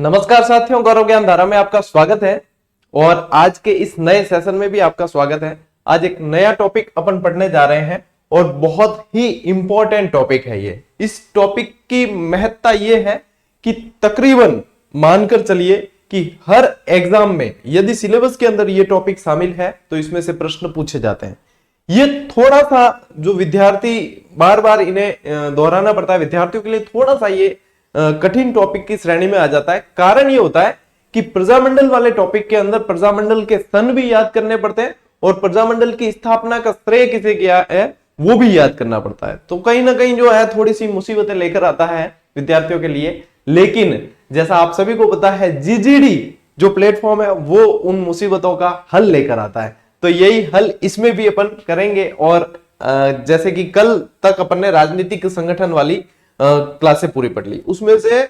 नमस्कार साथियों, गौरव ज्ञान धारा में आपका स्वागत है। और आज के इस नए सेशन में भी आपका स्वागत है। आज एक नया टॉपिक अपन पढ़ने जा रहे हैं और बहुत ही इंपॉर्टेंट टॉपिक है ये। इस टॉपिक की महत्ता ये है कि तकरीबन मानकर चलिए कि हर एग्जाम में यदि सिलेबस के अंदर ये टॉपिक शामिल है तो इसमें से प्रश्न पूछे जाते हैं। ये थोड़ा सा जो विद्यार्थी बार बार इन्हें दोहराना पड़ता है, विद्यार्थियों के लिए थोड़ा सा ये कठिन टॉपिक की श्रेणी में आ जाता है। कारण ये होता है कि प्रजामंडल वाले टॉपिक के अंदर प्रजामंडल के सन भी याद करने पड़ते हैं और प्रजामंडल की स्थापना का श्रेय किसे किया है वो भी याद करना पड़ता है। तो कहीं ना कहीं जो है थोड़ी सी मुसीबतें लेकर आता है विद्यार्थियों के लिए। लेकिन जैसा आप सभी को पता है, जीजीडी जो प्लेटफॉर्म है वो उन मुसीबतों का हल लेकर आता है। तो यही हल इसमें भी अपन करेंगे। और जैसे कि कल तक अपन ने राजनीतिक संगठन वाली क्लासें पूरी पढ़ ली, उसमें से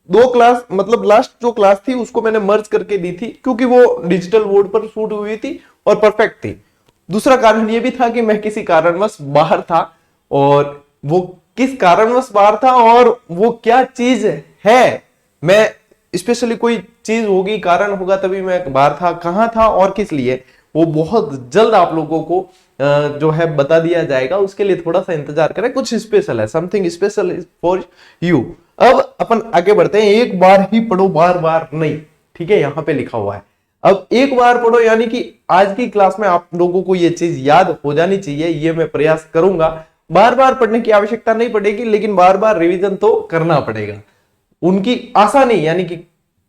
2 क्लास मतलब लास्ट जो क्लास थी उसको मैंने मर्ज करके दी थी क्योंकि वो डिजिटल बोर्ड पर शूट हुई थी और परफेक्ट थी। दूसरा कारण ये भी था कि मैं किसी कारणवश बाहर था, और वो किस कारणवश बाहर था और वो क्या चीज है, मैं स्पेशली कोई चीज होगी, कारण होगा तभी मैं बाहर था, कहां था और किस लिए, वो बहुत जल्द आप लोगों को जो है बता दिया जाएगा। उसके लिए थोड़ा सा इंतजार करें, कुछ स्पेशल है, समथिंग स्पेशल फॉर यू। अब अपन आगे बढ़ते हैं। एक बार ही पढ़ो, बार बार नहीं, ठीक है, यहां पे लिखा हुआ है। अब एक बार पढ़ो यानी कि आज की क्लास में आप लोगों को ये चीज याद हो जानी चाहिए, ये मैं प्रयास करूंगा। बार बार पढ़ने की आवश्यकता नहीं पड़ेगी, लेकिन बार बार रिविजन तो करना पड़ेगा। उनकी आसानी यानी कि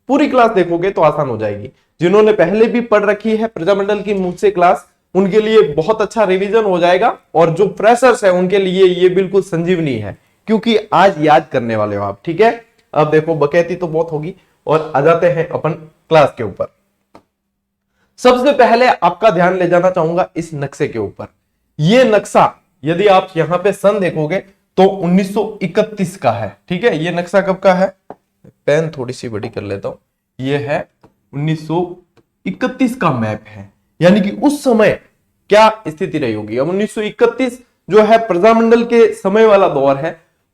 पूरी क्लास देखोगे तो आसान हो जाएगी। जिन्होंने पहले भी पढ़ रखी है प्रजामंडल की मुझसे क्लास, उनके लिए बहुत अच्छा रिवीजन हो जाएगा। और जो फ्रेशर्स है उनके लिए ये बिल्कुल संजीवनी है, क्योंकि आज याद करने वाले हो आप, ठीक है। अब देखो, बकैती तो बहुत होगी और आ जाते हैं अपन क्लास के ऊपर। सबसे पहले आपका ध्यान ले जाना चाहूंगा इस नक्शे के ऊपर। ये नक्शा यदि आप यहां पे सन देखोगे तो 1931 का है, ठीक है। ये नक्शा कब का है, पेन थोड़ी सी बड़ी कर लेता हूं। ये है 1931 का मैप है, यानी कि उस समय क्या स्थिति रही होगी। अब 1931 जो है प्रजामंडल के समय वाला दौर है।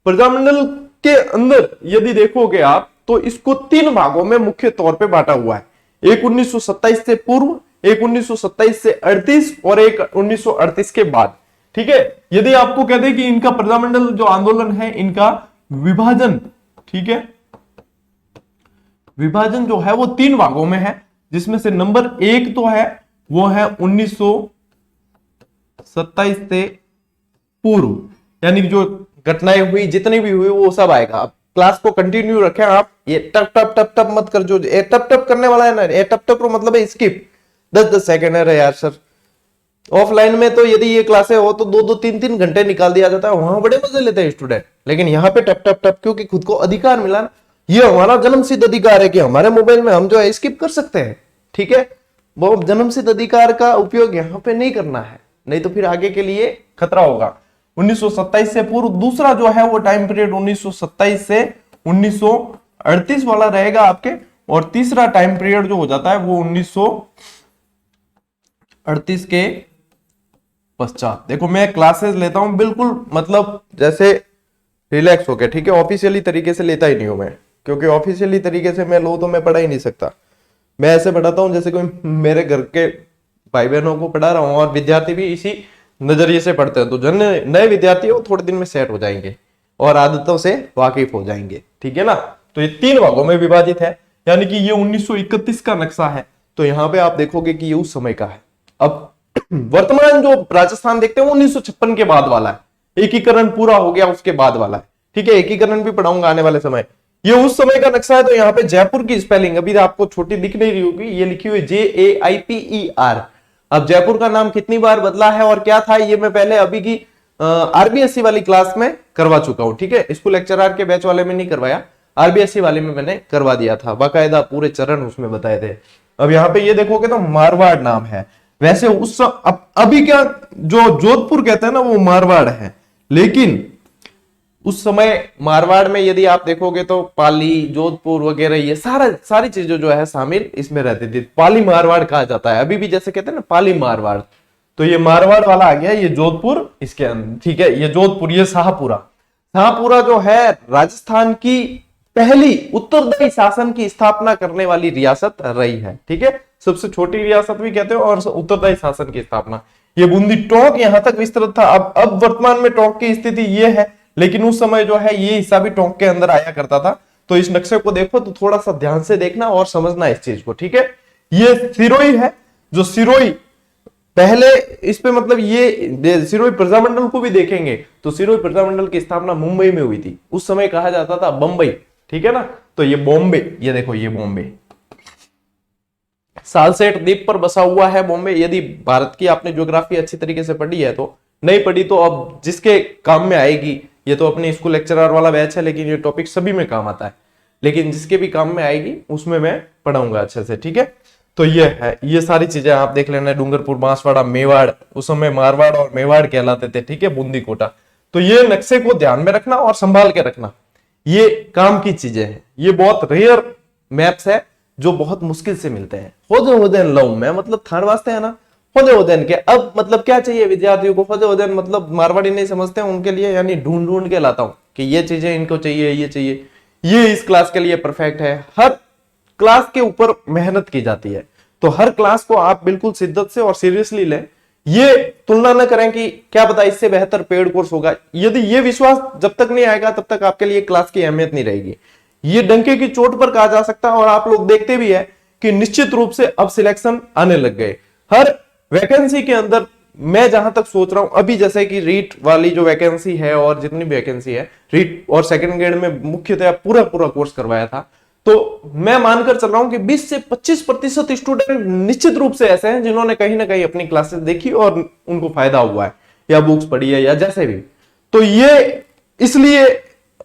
प्रजामंडल के अंदर यदि देखोगे आप तो इसको 3 भागों में मुख्य तौर पे बांटा हुआ है। एक 1927 से पूर्व, एक 1927 से 38 और एक 1938 के बाद, ठीक है। यदि आपको कहते हैं कि इनका प्रजामंडल जो आंदोलन है, इनका विभाजन, ठीक है, विभाजन जो है वो 3 भागों में है, जिसमें से नंबर 1 तो है वो है 1927 से पूर्व, यानी जो घटनाएं हुई जितनी भी हुई वो सब आएगा। अब क्लास को कंटिन्यू रखें आप, ये टप टप टप टप मत कर, जो ये टप टप करने वाला है ना, ये टप टप मतलब है स्किप, 10-10 सेकंड है यार सर। ऑफलाइन में तो यदि ये क्लासें हो तो 2-2 3-3 घंटे निकाल दिया जाता है, वहां बड़े मजे लेते हैं स्टूडेंट। लेकिन यहाँ पे टप टप टप, क्योंकि खुद को अधिकार मिला ना, ये हमारा जन्मसिद्ध अधिकार है कि हमारे मोबाइल में हम जो है स्किप कर सकते हैं, ठीक है। वो जन्मसिद्ध अधिकार का उपयोग यहाँ पे नहीं करना है, नहीं तो फिर आगे के लिए खतरा होगा। 1927 से पूर्व दूसरा जो है वो टाइम पीरियड 1927 से 1938 वाला रहेगा आपके। और तीसरा टाइम पीरियड जो हो जाता है वो 1938 के पश्चात। देखो मैं क्लासेस लेता हूं बिल्कुल मतलब जैसे रिलैक्स होके, ठीक है। ऑफिशियली तरीके से लेता ही नहीं हूं मैं, क्योंकि ऑफिशियली तरीके से मैं लो तो मैं पढ़ा ही नहीं सकता। मैं ऐसे पढ़ाता हूं जैसे कोई मेरे घर के भाई बहनों को पढ़ा रहा हूं, और विद्यार्थी भी इसी नजरिए से पढ़ते हैं। तो जो नए विद्यार्थी है वो थोड़े दिन में सेट हो जाएंगे और आदतों से वाकिफ हो जाएंगे, ठीक है ना। तो ये 3 भागों में विभाजित है, यानी कि ये 1931 का नक्शा है। तो यहाँ पे आप देखोगे कि ये उस समय का है। अब वर्तमान जो राजस्थान देखते हैं वो 1956 के बाद वाला है, एकीकरण पूरा हो गया उसके बाद वाला है, ठीक है। एकीकरण भी पढ़ाऊंगा आने वाले समय। ये उस समय का नक्शा है। तो यहाँ पे जयपुर की स्पेलिंग अभी आपको छोटी दिख नहीं रही होगी, ये लिखी हुई JAIPER। अब जयपुर का नाम कितनी बार बदला है और क्या था, ये मैं पहले अभी की RBSE वाली क्लास में करवा चुका हूं, ठीक है। स्कूल लेक्चरर के बैच वाले में नहीं करवाया, RBSE वाले में मैंने करवा दिया था, बाकायदा पूरे चरण उसमें बताए थे। अब यहाँ पे ये देखोगे तो मारवाड़ नाम है। वैसे उस अभी क्या जो जोधपुर कहते हैं ना वो मारवाड़ है, लेकिन उस समय मारवाड़ में यदि आप देखोगे तो पाली, जोधपुर वगैरह ये सारी चीजें जो है शामिल इसमें रहती थी। पाली मारवाड़ कहा जाता है अभी भी, जैसे कहते हैं ना पाली मारवाड़। तो ये मारवाड़ वाला आ गया, ये जोधपुर इसके अंदर, ठीक है। ये जोधपुर, ये शाहपुरा। शाहपुरा जो है राजस्थान की पहली उत्तरदायी शासन की स्थापना करने वाली रियासत रही है। ठीक है, सबसे छोटी रियासत भी कहते हैं और उत्तरदायी शासन की स्थापना। ये बूंदी टोंक यहां तक विस्तृत था। अब वर्तमान में टोंक की स्थिति ये है, लेकिन उस समय जो है ये हिस्सा भी टोंक के अंदर आया करता था। तो इस नक्शे को देखो तो थोड़ा सा ध्यान से देखना और समझना इस चीज को। ठीक है, ये सिरोही है, जो सिरोही पहले इस पे मतलब ये सिरोही प्रजामंडल को भी देखेंगे तो सिरोही प्रजामंडल की स्थापना मुंबई में हुई थी। उस समय कहा जाता था बंबई। ठीक है ना, तो ये बॉम्बे, ये देखो ये बॉम्बे सालसेट द्वीप पर बसा हुआ है बॉम्बे। यदि भारत की आपने ज्योग्राफी अच्छी तरीके से पढ़ी है तो, नहीं पढ़ी तो अब जिसके काम में आएगी, ये तो अपने स्कूल लेक्चरर वाला बैच है लेकिन ये टॉपिक सभी में काम आता है, लेकिन जिसके भी काम में आएगी उसमें मैं पढ़ाऊंगा अच्छे से। ठीक है, तो ये है, ये सारी चीजें आप देख लेना। डूंगरपुर, बांसवाड़ा, मेवाड़, उस समय मारवाड़ और मेवाड़ कहलाते थे। ठीक है, बूंदी कोटा। तो ये नक्शे को ध्यान में रखना और संभाल के रखना, ये काम की चीजें हैं। ये बहुत रेयर मैप्स है जो बहुत मुश्किल से मिलते हैं। होदे लव में मतलब थान वास्ते है ना, होदे के। अब मतलब क्या चाहिए विद्यार्थियों को, होदे मतलब मारवाड़ी नहीं समझते हैं उनके लिए, यानी ढूंढ ढूंढ के लाता हूं कि ये चीजें इनको चाहिए, ये चाहिए, ये इस क्लास के लिए परफेक्ट है। हर क्लास के ऊपर मेहनत की जाती है, तो हर क्लास को आप बिल्कुल शिद्दत से और सीरियसली लें। ये तुलना न करें कि क्या पता इससे बेहतर पेड कोर्स होगा। यदि ये विश्वास जब तक नहीं आएगा तब तक आपके लिए क्लास की अहमियत नहीं रहेगी। ये डंके की चोट पर कहा जा सकता है, और आप लोग देखते भी है कि निश्चित रूप से अब सिलेक्शन आने लग गए हर वैकेंसी के अंदर। मैं जहां तक सोच रहा हूं अभी, जैसे कि रीट वाली जो वैकेंसी है और जितनी भी वैकेंसी है, रीट और सेकंड ग्रेड में मुख्यतः पूरा कोर्स करवाया था, तो मैं मानकर चल रहा हूं कि 20 से 25% स्टूडेंट निश्चित रूप से ऐसे हैं जिन्होंने कहीं ना कहीं अपनी क्लासेस देखी और उनको फायदा हुआ है, या बुक्स पढ़ी है या जैसे भी। तो ये इसलिए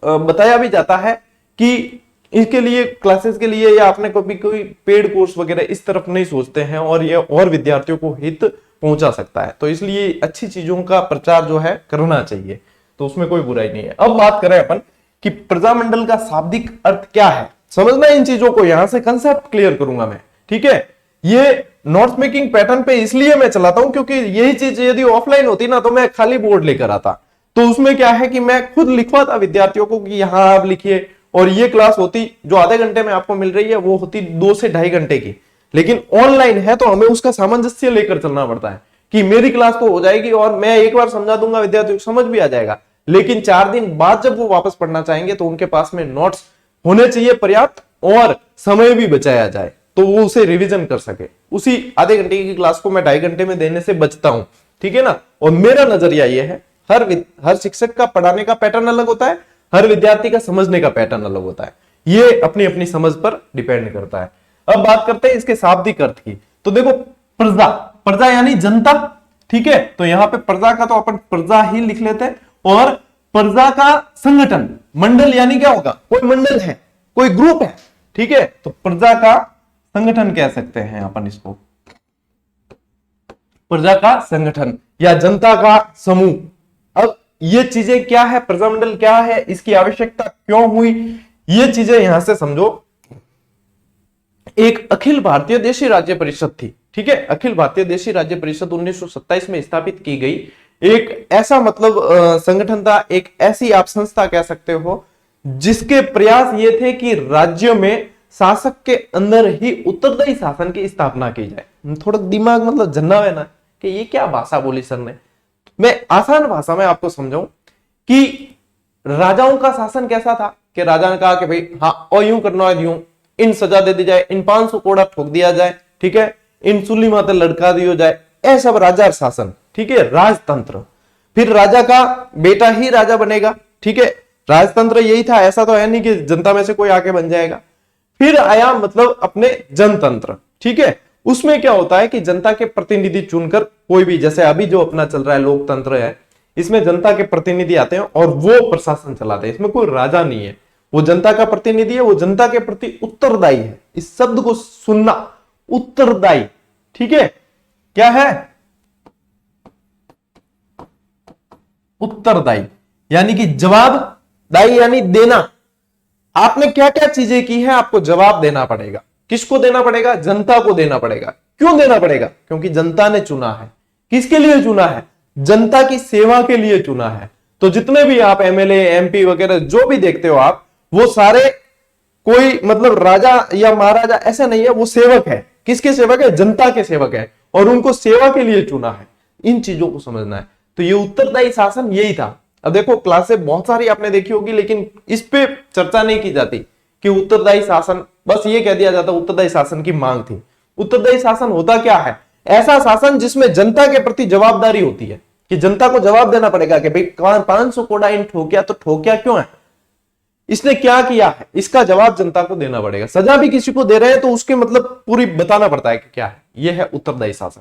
बताया भी जाता है कि इसके लिए, क्लासेस के लिए, या आपने कभी कोई पेड कोर्स वगैरह इस तरफ नहीं सोचते हैं, और ये और विद्यार्थियों को हित पहुंचा सकता है। तो इसलिए अच्छी चीजों का प्रचार जो है करना चाहिए, तो उसमें कोई बुराई नहीं है। अब बात करें अपन कि प्रजामंडल का शाब्दिक अर्थ क्या है, समझना इन चीजों को, यहां से कंसेप्ट क्लियर करूंगा मैं। ठीक है, ये नोट्स मेकिंग पैटर्न पे इसलिए मैं चलाता हूं क्योंकि यही चीज यदि ऑफलाइन होती ना तो मैं खाली बोर्ड लेकर आता, तो उसमें क्या है कि मैं खुद लिखवाता विद्यार्थियों को कि यहां आप लिखिए, और ये क्लास होती जो आधे घंटे में आपको मिल रही है वो होती 2 से ढाई घंटे की। लेकिन ऑनलाइन है तो हमें उसका सामंजस्य लेकर चलना पड़ता है कि मेरी क्लास तो हो जाएगी और मैं एक बार समझा दूंगा, विद्यार्थियों को समझ भी आ जाएगा, लेकिन 4 दिन बाद जब वो वापस पढ़ना चाहेंगे तो उनके पास में नोट्स होने चाहिए पर्याप्त, और समय भी बचाया जाए तो वो उसे रिवीजन कर सके। उसी आधे घंटे की क्लास को मैं 2.5 घंटे में देने से बचता हूं। ठीक है ना, और मेरा नजरिया यह है, हर शिक्षक का पढ़ाने का पैटर्न अलग होता है, हर विद्यार्थी का समझने का पैटर्न अलग होता है, ये अपनी अपनी समझ पर डिपेंड करता है। अब बात करते हैं इसके शाब्दिक अर्थ की। तो देखो, प्रजा, प्रजा यानी जनता। ठीक है, तो यहां पे प्रजा का तो अपन प्रजा ही लिख लेते हैं, और प्रजा का संगठन, मंडल यानी क्या होगा, कोई मंडल है, कोई ग्रुप है। ठीक है, तो प्रजा का संगठन कह सकते हैं अपन इसको, प्रजा का संगठन या जनता का समूह। अब ये चीजें क्या है, प्रजामंडल क्या है, इसकी आवश्यकता क्यों हुई, ये चीजें यहां से समझो। एक अखिल भारतीय देशी राज्य परिषद थी। ठीक है, अखिल भारतीय देशी राज्य परिषद 1927 में स्थापित की गई। एक ऐसा मतलब संगठन था, एक ऐसी आप संस्था कह सकते हो जिसके प्रयास ये थे कि राज्य में शासक के अंदर ही उत्तरदायी शासन की स्थापना की जाए। थोड़ा दिमाग मतलब जन्ना है ना कि ये क्या भाषा बोली सर ने। मैं आसान भाषा में आपको समझाऊं कि राजाओं का शासन कैसा था कि राजा ने कहा कि भाई हाँ और यूं करना है, यूं इन सजा दे दी जाए, इन 500 कोड़ा ठोक दिया जाए, ठीक है, इन सुली माते लड़का दिया जाए, ऐसा सब राजा शासन। ठीक है, राजतंत्र। फिर राजा का बेटा ही राजा बनेगा। ठीक है, राजतंत्र यही था, ऐसा तो है नहीं कि जनता में से कोई आके बन जाएगा। फिर आया मतलब अपने जनतंत्र। ठीक है, उसमें क्या होता है कि जनता के प्रतिनिधि चुनकर कोई भी, जैसे अभी जो अपना चल रहा है लोकतंत्र है, इसमें जनता के प्रतिनिधि आते हैं और वो प्रशासन चलाते हैं। इसमें कोई राजा नहीं है, वो जनता का प्रतिनिधि है, वो जनता के प्रति उत्तरदायी है। इस शब्द को सुनना, उत्तरदायी। ठीक है, क्या है, उत्तरदायी यानी कि जवाबदायी यानी देना। आपने क्या क्या चीजें की है, आपको जवाब देना पड़ेगा। किसको देना पड़ेगा, जनता को देना पड़ेगा। क्यों देना पड़ेगा, क्योंकि जनता ने चुना है। किसके लिए चुना है, जनता की सेवा के लिए चुना है। तो जितने भी आप एमएलए एमपी वगैरह जो भी देखते हो आप, वो सारे कोई मतलब राजा या महाराजा ऐसा नहीं है, वो सेवक है। किसके सेवक है? जनता के सेवक है, और उनको सेवा के लिए चुना है। इन चीजों को समझना है। तो ये उत्तरदायी शासन यही था। अब देखो क्लासें बहुत सारी आपने देखी होगी, लेकिन इस पे चर्चा नहीं की जाती कि उत्तरदायी शासन, बस ये कह दिया जाता उत्तरदायी शासन की मांग थी। उत्तरदायी शासन होता क्या है? ऐसा शासन जिसमें जनता के प्रति जवाबदारी होती है, कि जनता को जवाब देना पड़ेगा कि भाई 500 कोड़ा इन ठोकिया, तो ठोकिया क्यों है, इसने क्या किया है, इसका जवाब जनता को देना पड़ेगा। सजा भी किसी को दे रहे हैं तो उसके मतलब पूरी बताना पड़ता है कि क्या है। यह है उत्तरदायी शासन।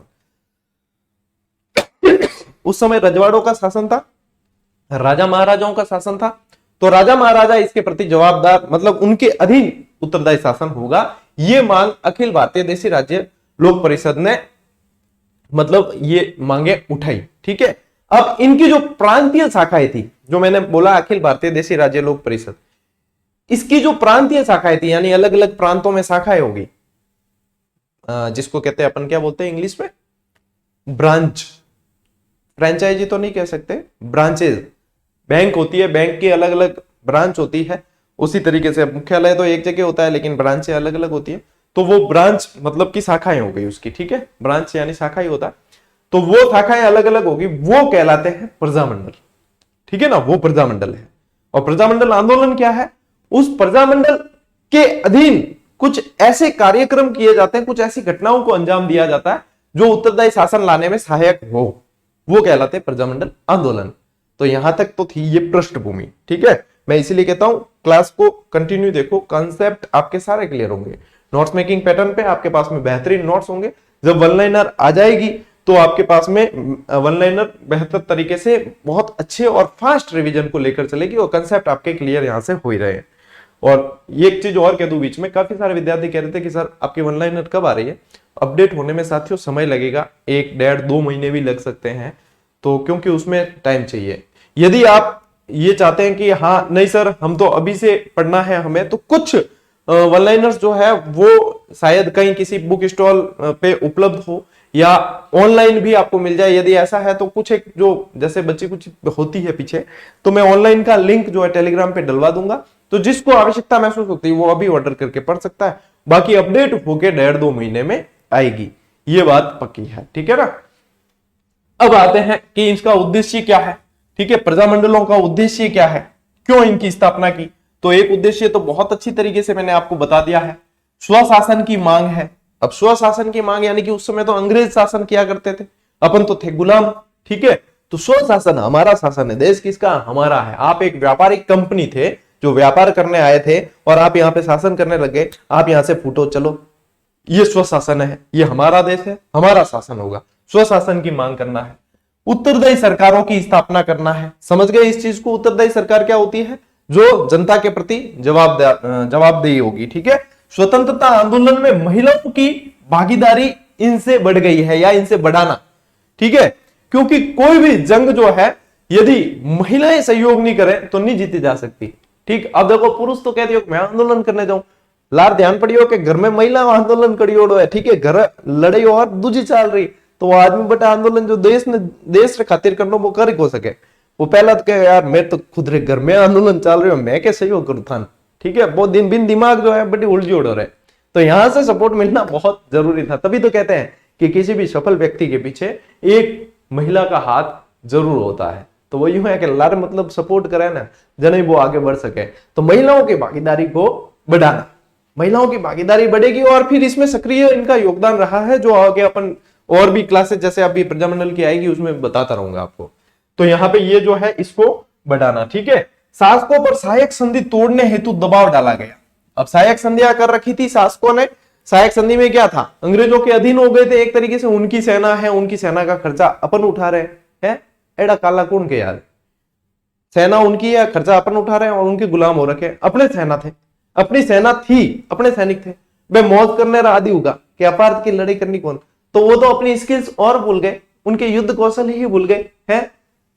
उस समय रजवाड़ों का शासन था, राजा महाराजाओं का शासन था, तो राजा महाराजा इसके प्रति जवाबदार, मतलब उनके अधीन उत्तरदायी शासन होगा। यह मांग अखिल भारतीय देशी राज्य लोक परिषद ने मतलब ये मांगे उठाई। ठीक है। अब इनकी जो प्रांतीय शाखाएं थी, जो मैंने बोला अखिल भारतीय देशी राज्य लोक परिषद, इसकी जो प्रांतीय शाखाएं थी, यानी अलग अलग प्रांतों में शाखाएं होगी, जिसको कहते हैं अपन क्या बोलते हैं इंग्लिश में, ब्रांच। फ्रेंचाइजी तो नहीं कह सकते, ब्रांचेज। बैंक होती है, बैंक की अलग अलग ब्रांच होती है। उसी तरीके से मुख्यालय तो एक जगह होता है, लेकिन ब्रांचें अलग अलग होती है। तो वो ब्रांच मतलब की शाखाएं हो गई उसकी। ठीक है। ब्रांच यानी शाखा ही होता है। तो वो शाखाएं अलग अलग होगी, वो कहलाते हैं प्रजामंडल। ठीक है ना, वो प्रजामंडल है। और प्रजामंडल आंदोलन क्या है? उस प्रजामंडल के अधीन कुछ ऐसे कार्यक्रम किए जाते हैं, कुछ ऐसी घटनाओं को अंजाम दिया जाता है जो उत्तरदायी शासन लाने में सहायक हो, वो कहलाते हैं प्रजामंडल आंदोलन। तो यहां तक तो थी ये पृष्ठभूमि। ठीक है। मैं इसीलिए कहता हूं क्लास को कंटिन्यू देखो, कॉन्सेप्ट आपके सारे क्लियर होंगे। नोट्स मेकिंग पैटर्न पे आपके पास में बेहतरीन नोट्स होंगे। जब वन लाइनर आ जाएगी तो आपके पास में वन लाइनर बेहतर तरीके से बहुत अच्छे और फास्ट रिवीजन को लेकर चलेगी, और कंसेप्ट आपके क्लियर यहां से हो ही रहे हैं। और ये एक चीज और कह दूं बीच में, काफी सारे विद्यार्थी कह रहे थे कि सर आपकी वन लाइनर कब आ रही है? अपडेट होने में साथियों समय लगेगा, 1, 1.5, 2 महीने भी लग सकते हैं, तो क्योंकि उसमें टाइम चाहिए। यदि आप ये चाहते हैं कि हाँ नहीं सर हम तो अभी से पढ़ना है हमें, तो कुछ वन लाइनर्स जो है वो शायद कहीं किसी बुक स्टॉल पे उपलब्ध हो, या ऑनलाइन भी आपको मिल जाए। यदि ऐसा है तो कुछ एक जो जैसे बच्ची कुछ होती है पीछे, तो मैं ऑनलाइन का लिंक जो है टेलीग्राम पे डलवा दूंगा, तो जिसको आवश्यकता महसूस होती है वो अभी ऑर्डर करके पढ़ सकता है। बाकी अपडेट होके 1.5-2 महीने में आएगी, ये बात पक्की है। ठीक है ना। अब आते हैं कि इसका उद्देश्य क्या है। ठीक है। प्रजामंडलों का उद्देश्य क्या है, क्यों इनकी स्थापना की? तो एक उद्देश्य तो बहुत अच्छी तरीके से मैंने आपको बता दिया है, स्वशासन की मांग है। अब स्वशासन की मांग यानी कि उस समय तो अंग्रेज शासन किया करते थे, अपन तो थे गुलाम। ठीक है। तो स्वशासन हमारा शासन है, देश किसका? हमारा है। आप एक व्यापारिक कंपनी थे जो व्यापार करने आए थे, और आप यहाँ पे शासन करने लग गए, आप यहां से फूटो चलो। ये स्वशासन है, ये हमारा देश है, हमारा शासन होगा। स्वशासन की मांग करना है, उत्तरदायी सरकारों की स्थापना करना है। समझ गए इस चीज को? उत्तरदायी सरकार क्या होती है? जो जनता के प्रति जवाबदेही होगी। ठीक है। स्वतंत्रता आंदोलन में महिलाओं की भागीदारी इनसे बढ़ गई है, या इनसे बढ़ाना। ठीक है। क्योंकि कोई भी जंग जो है यदि महिलाएं सहयोग नहीं करें तो नहीं जीती जा सकती। ठीक। अब देखो पुरुष तो कहते हो मैं आंदोलन करने जाऊं, लार ध्यान पड़ियो कि घर में महिला आंदोलन करियोड़ो है। ठीक है। घर लड़ाई और दूजी चल रही, तो वो आदमी बटा आंदोलन जो देश खातिर करना वो कर हो सके, वो पहला तो कहे यार मैं तो खुद रे घर में आंदोलन चल रही हूँ, मैं कैसे सहयोग करूँ थान। ठीक है। बहुत दिन बिन दिमाग जो है बड़ी उलझी उड़ रहे, तो यहां से सपोर्ट मिलना बहुत जरूरी था। तभी तो कहते हैं कि किसी भी सफल व्यक्ति के पीछे एक महिला का हाथ जरूर होता है। तो वो यूं है कि लार मतलब सपोर्ट करे ना, जने वो आगे बढ़ सके। तो महिलाओं की भागीदारी को बढ़ाना, महिलाओं की भागीदारी बढ़ेगी, और फिर इसमें सक्रिय इनका योगदान रहा है, जो आगे अपन और भी क्लासेस जैसे अभी प्रजामंडल की आएगी उसमें बताता रहूंगा आपको। तो यहाँ पे ये जो है इसको बढ़ाना। ठीक है। शासकों पर सहायक संधि तोड़ने हेतु दबाव डाला गया। अब सहायक संधियां कर रखी थी शासकों ने। सहायक संधि में क्या था? अंग्रेजों के अधीन हो गए थे एक तरीके से, उनकी सेना है, उनकी सेना का खर्चा अपन उठा रहे हैं। एड़ा काला कौन के यार, सेना उनकी है, खर्चा अपन उठा रहे हैं, और उनके गुलाम हो रखे। अपने सेना थे, अपनी सेना थी, अपने सैनिक थे, वे मौज करने आदि होगा कि अपार्थ की लड़ाई करनी कौन। तो वो तो अपनी स्किल्स और भूल गए, उनके युद्ध कौशल ही भूल गए हैं।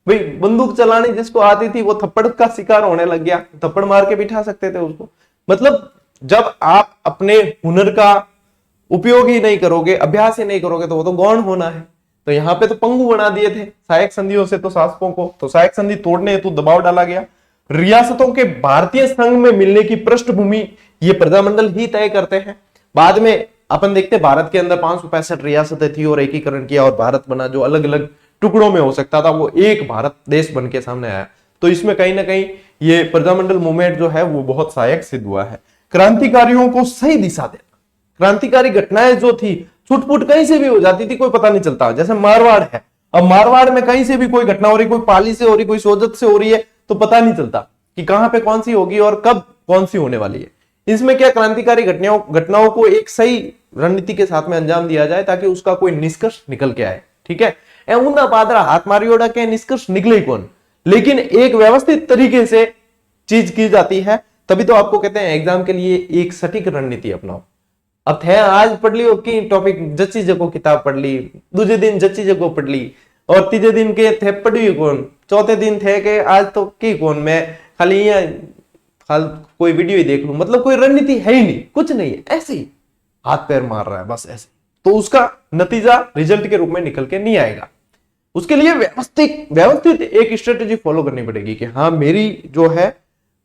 भाई बंदूक चलानी जिसको आती थी वो थप्पड़ का शिकार होने लग गया, थप्पड़ मार के बिठा सकते थे उसको। मतलब जब आप अपने हुनर का उपयोग ही नहीं करोगे, अभ्यास ही नहीं करोगे, तो वो तो गौण होना है। तो यहाँ पे तो पंगु बना दिए थे सहायक संधियों से तो शासकों को। तो सहायक संधि तोड़ने हेतु दबाव डाला गया। रियासतों के भारतीय संघ में मिलने की पृष्ठभूमि ये प्रजामंडल ही तय करते हैं। बाद में अपन देखते हैं भारत के अंदर 565 रियासतें थी और एकीकरण किया और भारत बना, जो अलग अलग टुकड़ों में हो सकता था वो एक भारत देश बन के सामने आया। तो इसमें कहीं ना कहीं ये प्रजामंडल मूवमेंट जो है वो बहुत सहायक सिद्ध हुआ है। क्रांतिकारियों को सही दिशा देना, क्रांतिकारी घटनाएं जो थी छुटपुट कहीं से भी हो जाती थी, कोई पता नहीं चलता। जैसे मारवाड़ है, अब मारवाड़ में कहीं से भी कोई घटना हो रही, कोई पाली से हो रही, कोई सोजत से हो रही है, तो पता नहीं चलता कि कहां पे कौन सी होगी और कब कौन सी होने वाली है। इसमें क्या क्रांतिकारी घटनाओं को एक सही रणनीति के साथ में अंजाम दिया जाए ताकि उसका कोई निष्कर्ष निकल के आए। ठीक है, ऊंधा पादरा हाथ मारियोड़ा के निष्कर्ष निकले ही कौन, लेकिन एक व्यवस्थित तरीके से चीज की जाती है, तभी तो आपको कहते हैं एग्जाम के लिए एक सटीक रणनीति अपनाओ। अब थे आज पढ़ ली की टॉपिक जच्ची जगो किताब पढ़ ली, दूसरे दिन जच्ची जगो पढ़ ली, और तीसरे दिन के थे पढ़ी कौन, चौथे दिन थे के आज तो की कौन, मैं खाली कोई वीडियो ही देख लूं, मतलब कोई रणनीति है ही नहीं, कुछ नहीं है, ऐसे ही हाथ पैर मार रहा है बस ऐसे, तो उसका नतीजा रिजल्ट के रूप में निकल के नहीं आएगा। उसके लिए व्यवस्थित एक स्ट्रेटेजी फॉलो करनी पड़ेगी कि हाँ मेरी जो है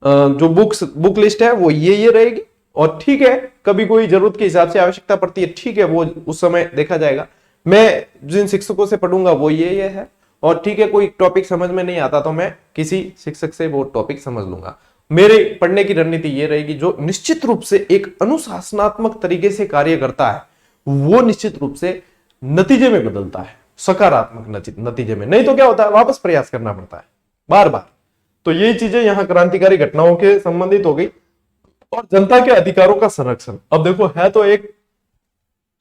जो बुक लिस्ट है वो ये रहेगी, और ठीक है कभी कोई जरूरत के हिसाब से आवश्यकता पड़ती है, ठीक है वो उस समय देखा जाएगा, मैं जिन शिक्षकों से पढ़ूंगा वो ये है, और ठीक है कोई टॉपिक समझ में नहीं आता तो मैं किसी शिक्षक से वो टॉपिक समझ लूंगा। मेरे पढ़ने की रणनीति ये रहेगी जो निश्चित रूप से एक अनुशासनात्मक तरीके से कार्य करता है, वो निश्चित रूप से नतीजे में बदलता है, सकारात्मक नतीजे में, नहीं तो क्या होता है वापस प्रयास करना पड़ता है बार बार। तो यही चीजें यहां क्रांतिकारी घटनाओं के संबंधित हो गई। और जनता के अधिकारों का संरक्षण, अब देखो है तो एक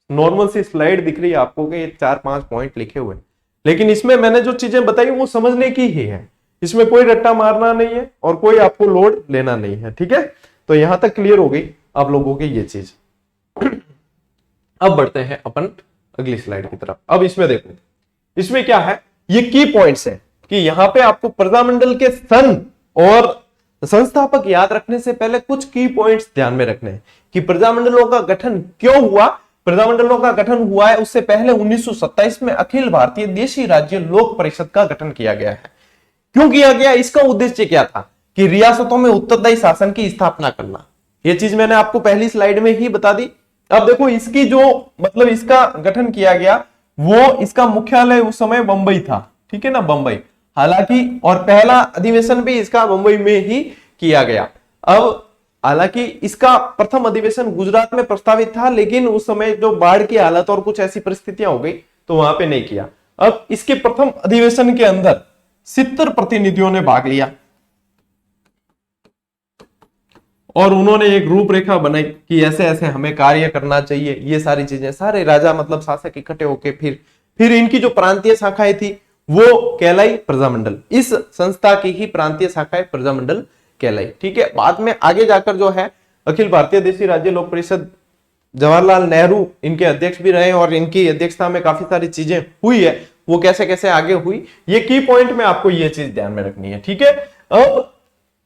नॉर्मल सी स्लाइड दिख रही है आपको कि 4-5 पॉइंट लिखे हुए, लेकिन इसमें मैंने जो चीजें बताई वो समझने की ही है, इसमें कोई रट्टा मारना नहीं है और कोई आपको लोड लेना नहीं है। ठीक है, तो यहां तक क्लियर हो गई आप लोगों की ये चीज। अब बढ़ते हैं अपन अगली स्लाइड की तरफ। अब इसमें देखो, इसमें क्या है, ये की पॉइंट्स है कि यहां पे आपको प्रजामंडल के सन और संस्थापक याद रखने से पहले कुछ की पॉइंट्स ध्यान में रखने हैं कि प्रजामंडलों का गठन क्यों हुआ। प्रजामंडलों का गठन हुआ है उससे पहले 1927 में अखिल भारतीय देशी राज्य लोक परिषद का गठन किया गया है। क्यों किया गया, इसका उद्देश्य क्या था कि रियासतों में उत्तरदायी शासन की स्थापना करना। यह चीज मैंने आपको पहली स्लाइड में ही बता दी। अब देखो इसकी जो मतलब इसका गठन किया गया, वो इसका मुख्यालय उस समय बंबई था, ठीक है ना, बंबई। हालांकि और पहला अधिवेशन भी इसका बंबई में ही किया गया। अब हालांकि इसका प्रथम अधिवेशन गुजरात में प्रस्तावित था, लेकिन उस समय जो बाढ़ की हालत और कुछ ऐसी परिस्थितियां हो गई तो वहां पे नहीं किया। अब इसके प्रथम अधिवेशन के अंदर 70 प्रतिनिधियों ने भाग लिया और उन्होंने एक रूपरेखा बनाई कि ऐसे ऐसे हमें कार्य करना चाहिए। ये सारी चीजें सारे राजा मतलब शासक इकट्ठे होके फिर इनकी जो प्रांतीय शाखाएं थी वो कहलाई प्रजामंडल। इस संस्था की ही प्रांतीय शाखाएं प्रजामंडल कहलाई। ठीक है, बाद में आगे जाकर जो है अखिल भारतीय देशी राज्य लोक परिषद, जवाहरलाल नेहरू इनके अध्यक्ष भी रहे और इनकी अध्यक्षता में काफी सारी चीजें हुई है। वो कैसे कैसे आगे हुई, ये की पॉइंट में आपको ये चीज ध्यान में रखनी है। ठीक है, अब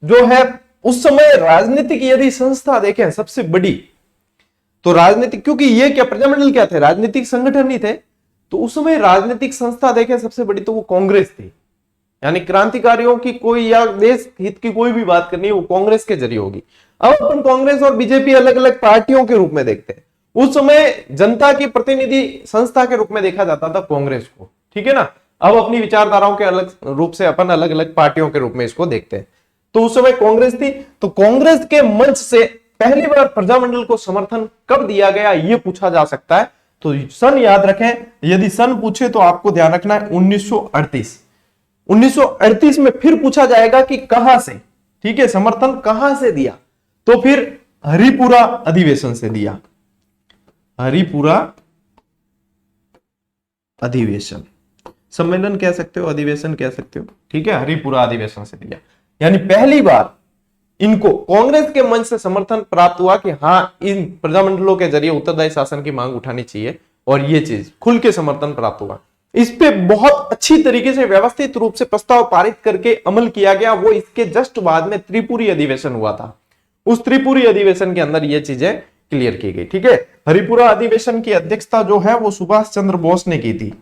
जो है उस समय राजनीतिक यदि संस्था देखें सबसे बड़ी, तो राजनीतिक, क्योंकि ये क्या प्रजामंडल क्या थे, राजनीतिक संगठन ही थे, तो उस समय राजनीतिक संस्था देखें सबसे बड़ी तो वो कांग्रेस थी। यानी क्रांतिकारियों की कोई या देश हित की कोई भी बात करनी है वो कांग्रेस के जरिए होगी। अब अपन कांग्रेस और बीजेपी अलग अलग पार्टियों के रूप में देखते हैं, उस समय जनता की प्रतिनिधि संस्था के रूप में देखा जाता था कांग्रेस को। ठीक है ना, अब अपनी विचारधाराओं के अलग रूप से अपन अलग अलग पार्टियों के रूप में इसको देखते हैं। तो उस समय कांग्रेस थी, तो कांग्रेस के मंच से पहली बार प्रजामंडल को समर्थन कब दिया गया ये पूछा जा सकता है। तो सन याद रखें, यदि सन पूछे तो आपको ध्यान रखना है 1938। 1938 में फिर पूछा जाएगा कि कहां से, ठीक है, समर्थन कहां से दिया, तो फिर हरिपुरा अधिवेशन से दिया। हरिपुरा अधिवेशन, सम्मेलन कह सकते हो, अधिवेशन कह सकते हो, ठीक है, हरिपुरा अधिवेशन से दिया। यानी पहली बार इनको कांग्रेस के मंच से समर्थन प्राप्त हुआ कि हाँ इन प्रजामंडलों के जरिए उत्तरदायी शासन की मांग उठानी चाहिए, और ये चीज खुल के समर्थन प्राप्त हुआ। इस पे बहुत अच्छी तरीके से व्यवस्थित रूप से प्रस्ताव पारित करके अमल किया गया। वो इसके जस्ट बाद में त्रिपुरी अधिवेशन हुआ था, उस त्रिपुरी अधिवेशन के अंदर ये चीजें क्लियर की गई। ठीक है, हरिपुरा अधिवेशन की अध्यक्षता जो है वो सुभाष चंद्र बोस ने की थी।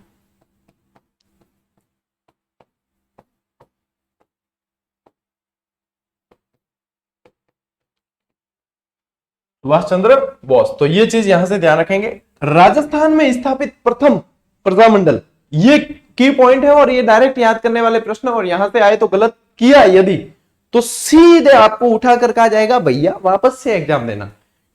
सुभाष चंद्र बोस। तो ये चीज यहां से ध्यान रखेंगे। राजस्थान में स्थापित प्रथम प्रजामंडल, ये की पॉइंट है और ये डायरेक्ट याद करने वाले प्रश्न, और यहां से आए तो गलत किया यदि, तो सीधे आपको उठा कर कहा जाएगा भैया वापस से एग्जाम देना,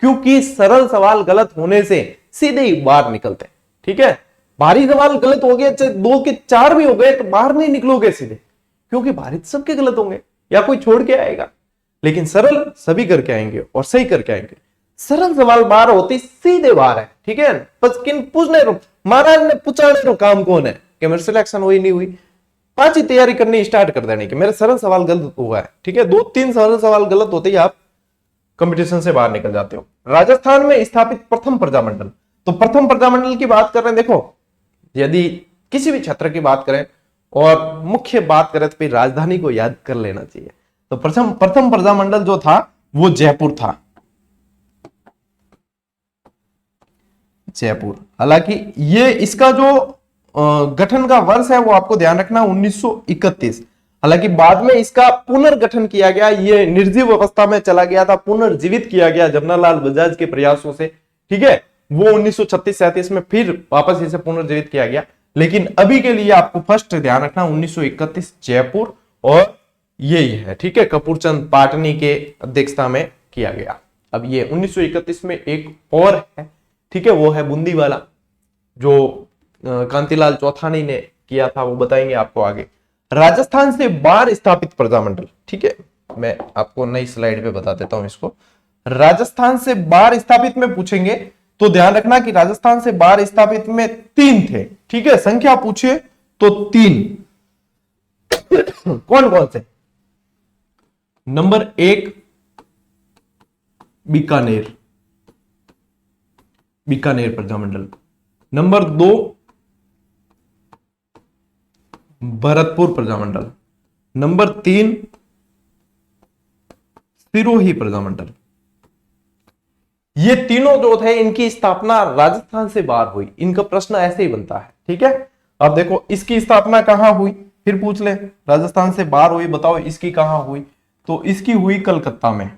क्योंकि सरल सवाल गलत होने से सीधे ही बाहर निकलते हैं। ठीक है, भारी सवाल गलत हो गए, 2 के 4 भी हो गए तो बाहर नहीं निकलोगे सीधे, क्योंकि भारी सबके गलत होंगे या कोई छोड़ के आएगा, लेकिन सरल सभी करके आएंगे और सही करके आएंगे। सरल सवाल बाहर होती सीधे बाहर है। ठीक है, बस किन पूछने रो, महाराज ने पूछाने रो काम कौन है कि मेरे सिलेक्शन हुई नहीं हुई, 5 ही तैयारी करनी स्टार्ट कर देने की मेरे सरल सवाल गलत हुआ है। ठीक है, 2-3 सरल सवाल गलत होते ही आप कंपटीशन से बाहर निकल जाते हो। राजस्थान में स्थापित प्रथम प्रजामंडल, तो प्रथम प्रजामंडल की बात कर रहे हैं। देखो, यदि किसी भी क्षेत्र की बात करें और मुख्य बात करें तो फिर राजधानी को याद कर लेना चाहिए। तो प्रथम प्रजामंडल जो था वो जयपुर था, जयपुर। हालांकि ये इसका जो गठन का वर्ष है वो आपको ध्यान रखना 1931। हालांकि बाद में इसका पुनर्गठन किया गया, ये निर्जीव अवस्था में चला गया था, पुनर्जीवित किया गया जमनालाल बजाज के प्रयासों से। ठीक है, वो 1936-37 में फिर वापस इसे पुनर्जीवित किया गया, लेकिन अभी के लिए आपको फर्स्ट ध्यान रखना 1931 जयपुर, और यही है। ठीक है, कपूरचंद पाटनी के अध्यक्षता में किया गया। अब ये 1931 में एक और है, ठीक है, वो है बूंदी वाला, जो कांतिलाल चौथानी ने किया था, वो बताएंगे आपको आगे। राजस्थान से बाहर स्थापित प्रजामंडल, ठीक है, मैं आपको नई स्लाइड पे बता देता हूं इसको। राजस्थान से बाहर स्थापित में पूछेंगे तो ध्यान रखना कि राजस्थान से बाहर स्थापित में 3 थे। ठीक है, संख्या पूछे तो 3 कौन कौन से? Number 1 Bikaner, Bikaner Prajamandal. Number 2 Bharatpur Prajamandal. Number 3 Sirohi Prajamandal. ये तीनों जो थे इनकी स्थापना राजस्थान से बाहर हुई। इनका प्रश्न ऐसे ही बनता है। ठीक है, अब देखो इसकी स्थापना कहां हुई, फिर पूछ ले, राजस्थान से बाहर हुई, बताओ इसकी कहां हुई? तो इसकी हुई कलकत्ता में।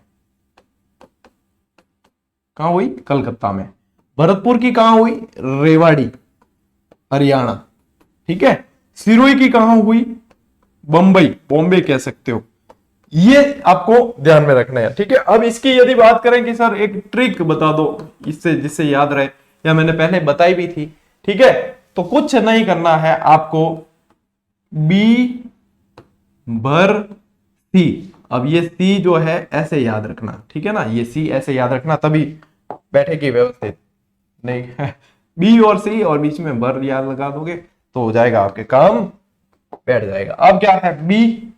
कहां हुई? कलकत्ता में। भरतपुर की कहां हुई? रेवाड़ी, हरियाणा। ठीक है, सिरोही की कहां हुई? बंबई, बॉम्बे कह सकते हो। ये आपको ध्यान में रखना है। ठीक है, अब इसकी यदि बात करें कि सर एक ट्रिक बता दो इससे जिससे याद रहे, या मैंने पहले बताई भी थी। ठीक है, तो कुछ नहीं करना है आपको, बी भर सी। अब ये सी जो है ऐसे याद रखना, ठीक है ना, ये सी ऐसे याद रखना, तभी बैठेगी व्यवस्थित। नहीं बी और सी और बीच में भर याद लगा दोगे तो हो जाएगा, आपके काम बैठ जाएगा। अब क्या है? बी,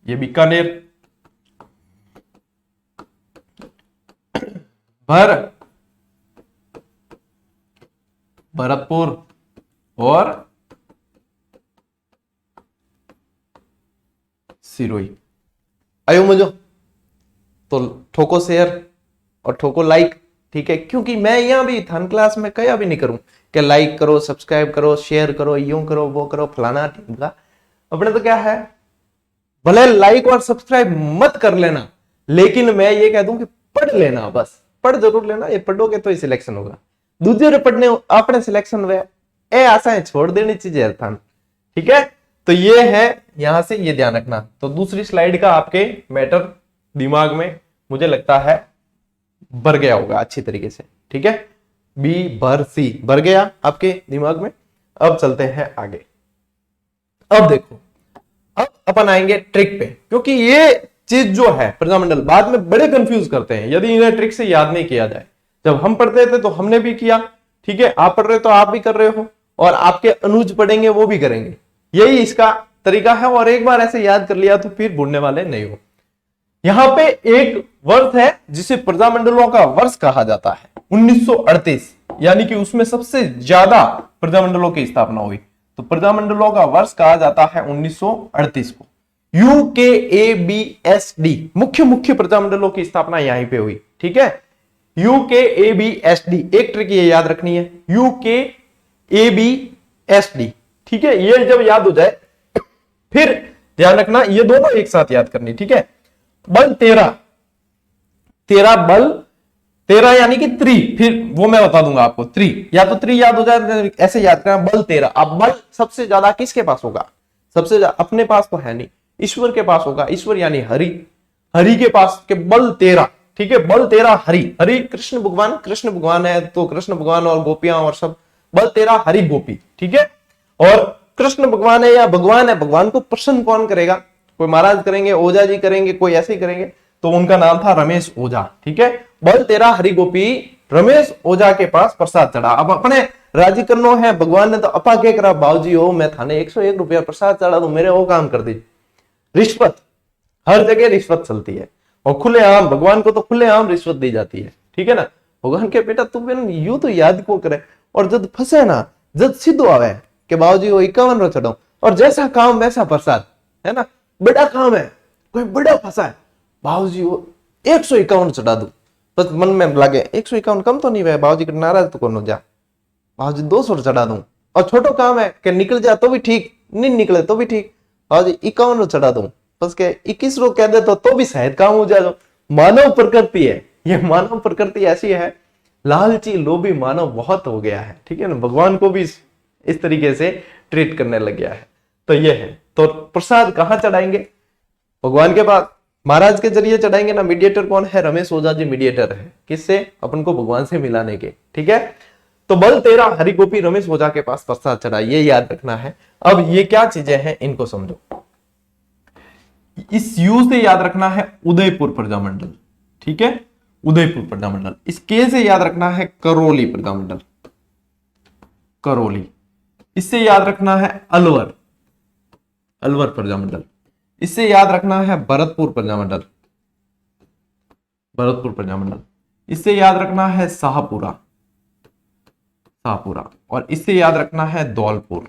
ये बीकानेर, भर भरतपुर, और सिरोही। आयो मुझे तो ठोको शेयर और ठोको लाइक। ठीक है, क्योंकि मैं यहां भी थन क्लास में कया भी नहीं करूं कि लाइक करो, सब्सक्राइब करो, शेयर करो, यूं करो, वो करो, फलाना ढिमका। अपने तो क्या है, भले लाइक और सब्सक्राइब मत कर लेना, लेकिन मैं ये कह दूं कि पढ़ लेना, बस पढ़ जरूर लेना। ये पढ़ोगे तो ही सिलेक्शन होगा। दूसरे पढ़ने अपने सिलेक्शन में ए आशाएं छोड़ देनी चाहिए थान। ठीक है, तो ये है, यहां से ये ध्यान रखना। तो दूसरी स्लाइड का आपके मैटर दिमाग में मुझे लगता है भर गया होगा अच्छी तरीके से। ठीक है, बी भर सी भर गया आपके दिमाग में। अब चलते हैं आगे। अब देखो, अब अपन आएंगे ट्रिक पे, क्योंकि ये चीज जो है प्रजामंडल बाद में बड़े कंफ्यूज करते हैं यदि इन्हें ट्रिक से याद नहीं किया जाए। जब हम पढ़ते थे तो हमने भी किया, ठीक है, आप पढ़ रहे हो तो आप भी कर रहे हो, और आपके अनुज पढ़ेंगे वो भी करेंगे। यही इसका तरीका है, और एक बार ऐसे याद कर लिया तो फिर भूलने वाले नहीं हो। यहां पे एक वर्ष है जिसे प्रजामंडलों का वर्ष कहा जाता है, 1938, यानी कि उसमें सबसे ज्यादा प्रजामंडलों की स्थापना हुई। तो प्रजामंडलों का वर्ष कहा जाता है 1938 को। UKABSD, मुख्य प्रजामंडलों की स्थापना यहीं पे हुई। ठीक है, UKABSD, एक ट्रिक ये याद रखनी है, UKABSD। ठीक है, ये जब याद हो जाए फिर ध्यान रखना ये दोनों एक साथ याद करनी। ठीक है, बल 13 बल 13 यानी कि त्रि, फिर वो मैं बता दूंगा आपको। त्रि या तो त्रि याद हो जाए, ऐसे याद करना, बल 13। अब बल सबसे ज्यादा किसके पास होगा? सबसे ज्यादा अपने पास तो है नहीं, ईश्वर के पास होगा। ईश्वर यानी हरि, हरि के पास के बल 13। ठीक है, बल 13 हरि, हरि कृष्ण भगवान, कृष्ण भगवान है तो कृष्ण भगवान और गोपियां और सब, बल 13 हरि गोपी। ठीक है, और कृष्ण भगवान है या भगवान है, भगवान को प्रसन्न कौन करेगा? कोई महाराज करेंगे, ओझा जी करेंगे, कोई ऐसे ही करेंगे, तो उनका नाम था रमेश ओझा। ठीक है, बल 13 हरि गोपी रमेश ओझा के पास प्रसाद चढ़ा। अब अपने राजी करनो है, भगवान ने तो अपा के करा, बाबूजी हो मैं थाने 101 रुपया प्रसाद चढ़ा दूं, मेरे वो काम कर दीजिए। रिश्वत, हर जगह रिश्वत चलती है, और खुलेआम भगवान को तो खुलेआम रिश्वत दी जाती है। ठीक है ना, भगवान के बेटा तू मैंने यूं तो याद को करे, और जब फंसे ना, जब सीधो आवे कि बाबूजी वो 51 रो चढ़ाओ, और जैसा काम वैसा प्रसाद, है ना। बड़ा काम है, कोई बड़ा फंसा है, बाबूजी वो 151 चढ़ा दू, बस मन में लगे 151 कम तो नहीं हुआ, बाबूजी को नाराज तो कौन हो जा, बाबूजी 200 चढ़ा दूं। और छोटो काम है कि निकल जा तो भी ठीक, नहीं निकले तो भी ठीक, बाबूजी 51 चढ़ा दूं, बस के 21 रो कह दे तो भी शायद काम हो जाए। मानव प्रकृति है, ये मानव प्रकृति ऐसी है, लालची लोभी मानव बहुत हो गया है। ठीक है ना, भगवान को भी इस तरीके से ट्रीट करने लग गया है। तो ये है, तो प्रसाद कहां चढ़ाएंगे? भगवान के पास, महाराज के जरिए चढ़ाएंगे ना। मीडिएटर कौन है? रमेश ओझा जी मीडिएटर है, किससे? अपन को भगवान से मिलाने के। ठीक है, तो बल 13 हरि गोपी रमेश ओझा के पास प्रसाद चढ़ा, ये याद रखना है। अब ये क्या चीजें हैं इनको समझो। इस यू से याद रखना है उदयपुर प्रजामंडल। ठीक है, उदयपुर प्रजामंडल। इस के से याद रखना है करौली प्रजामंडल, करौली। इससे याद रखना है अलवर, अलवर प्रजामंडल। इससे याद रखना है भरतपुर प्रजामंडल, भरतपुर प्रजामंडल। इससे याद रखना है शाहपुरा, शाहपुरा। और इससे याद रखना है धौलपुर।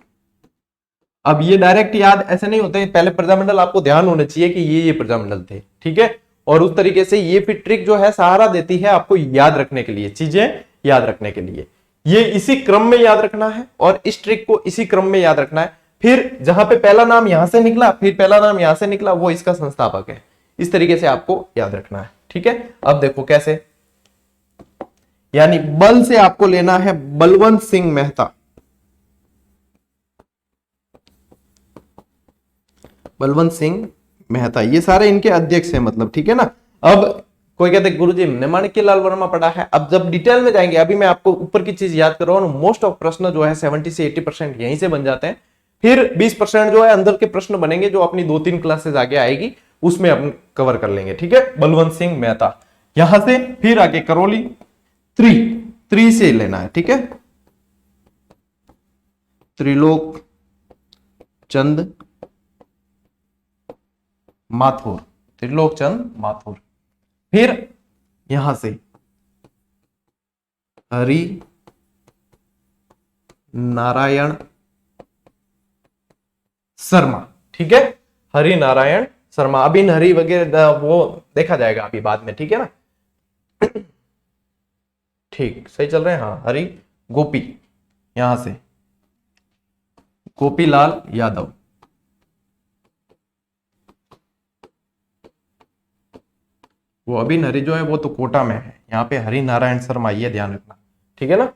अब ये डायरेक्ट याद ऐसे नहीं होते, पहले प्रजामंडल आपको ध्यान होने चाहिए कि ये प्रजामंडल थे। ठीक है, और उस तरीके से ये फिर ट्रिक जो है सहारा देती है आपको याद रखने के लिए, चीजें याद रखने के लिए। ये इसी क्रम में याद रखना है, और इस ट्रिक को इसी क्रम में याद रखना है। फिर जहां पे पहला नाम यहां से निकला, फिर पहला नाम यहां से निकला, वो इसका संस्थापक है। इस तरीके से आपको याद रखना है। ठीक है, अब देखो कैसे, यानी बल से आपको लेना है बलवंत सिंह मेहता, बलवंत सिंह मेहता, ये सारे इनके अध्यक्ष हैं, मतलब। ठीक है ना। अब कोई कहते गुरुजी ने माणिक्यलाल वर्मा पढ़ा है। अब जब डिटेल में जाएंगे, अभी मैं आपको ऊपर की चीज याद कर रहा हूं, मोस्ट ऑफ प्रश्न जो है 70 से 80% यहीं से बन जाते हैं। फिर 20% जो है अंदर के प्रश्न बनेंगे, जो अपनी 2-3 क्लासेस आगे आएगी, उसमें अपन कवर कर लेंगे। ठीक है, बलवंत सिंह मेहता, यहां से फिर आगे करौली, त्रि, त्रि से लेना है। ठीक है, त्रिलोक चंद माथुर, त्रिलोक चंद माथुर। फिर यहां से हरि नारायण शर्मा। ठीक है, हरि नारायण शर्मा। अभी हरि वगैरह वो देखा जाएगा अभी बाद में। ठीक है ना, ठीक सही चल रहे हैं। हाँ, हरि गोपी, यहां से गोपीलाल यादव, वो अभी हरि जो है वो तो कोटा में है, यहाँ पे हरि नारायण शर्मा, ये ध्यान रखना। ठीक है ना,